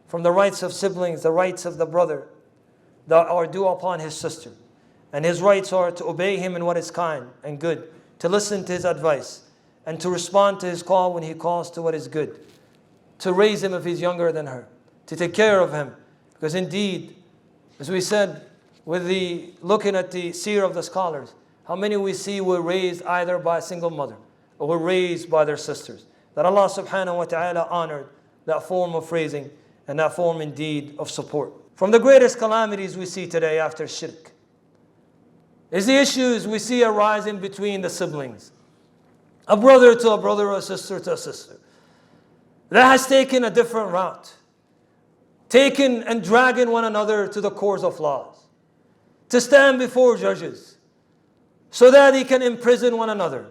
from the rights of siblings, the rights of the brother that are due upon his sister. And his rights are to obey him in what is kind and good, to listen to his advice, and to respond to his call when he calls to what is good, to raise him if he's younger than her, to take care of him. Because indeed, as we said, looking at the seer of the scholars, how many we see were raised either by a single mother or were raised by their sisters. That Allah subhanahu wa ta'ala honored that form of raising and that form indeed of support. From the greatest calamities we see today after shirk is the issues we see arising between the siblings. A brother to a brother or a sister to a sister. That has taken a different route. Taken and dragging one another to the courts of laws. To stand before judges. So that he can imprison one another.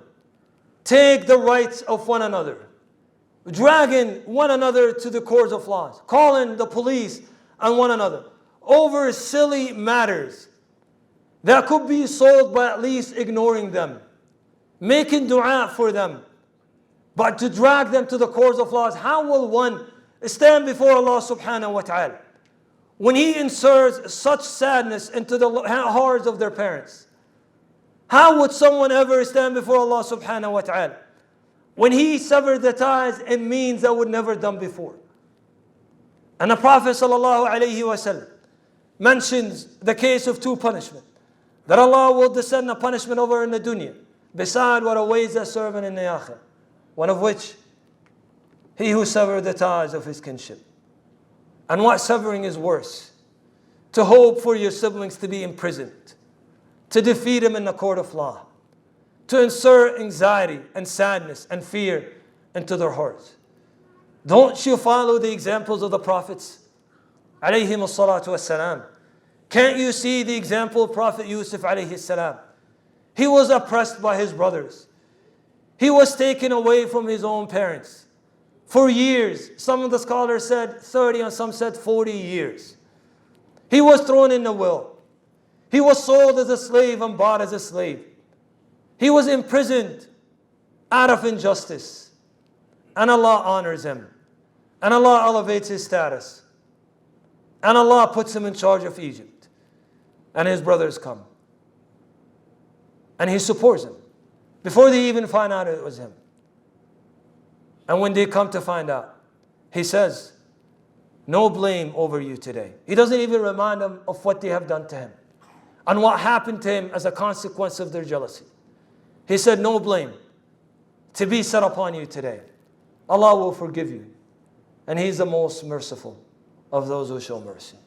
Take the rights of one another. Dragging one another to the courts of laws. Calling the police on one another. Over silly matters that could be solved by at least ignoring them. Making dua for them. But to drag them to the courts of laws, how will one stand before Allah subhanahu wa ta'ala when He inserts such sadness into the hearts of their parents? How would someone ever stand before Allah subhanahu wa ta'ala when He severed the ties in means that would never done before? And the Prophet sallallahu alayhi wa sallam mentions the case of two punishments. That Allah will descend a punishment over in the dunya, beside what awaits a servant in the akhirah. One of which, he who severed the ties of his kinship. And what severing is worse? To hope for your siblings to be imprisoned, to defeat them in the court of law, to insert anxiety and sadness and fear into their hearts. Don't you follow the examples of the prophets? Alayhim as-salatu was-salam. Can't you see the example of Prophet Yusuf alayhi salam? He was oppressed by his brothers. He was taken away from his own parents for years. Some of the scholars said 30 and some said 40 years. He was thrown in the well. He was sold as a slave and bought as a slave. He was imprisoned out of injustice. And Allah honors him. And Allah elevates his status. And Allah puts him in charge of Egypt. And his brothers come. And He supports him. Before they even find out it was him. And when they come to find out, He says, no blame over you today. He doesn't even remind them of what they have done to him. And what happened to him as a consequence of their jealousy. He said, no blame to be set upon you today. Allah will forgive you. And He's the most merciful of those who show mercy.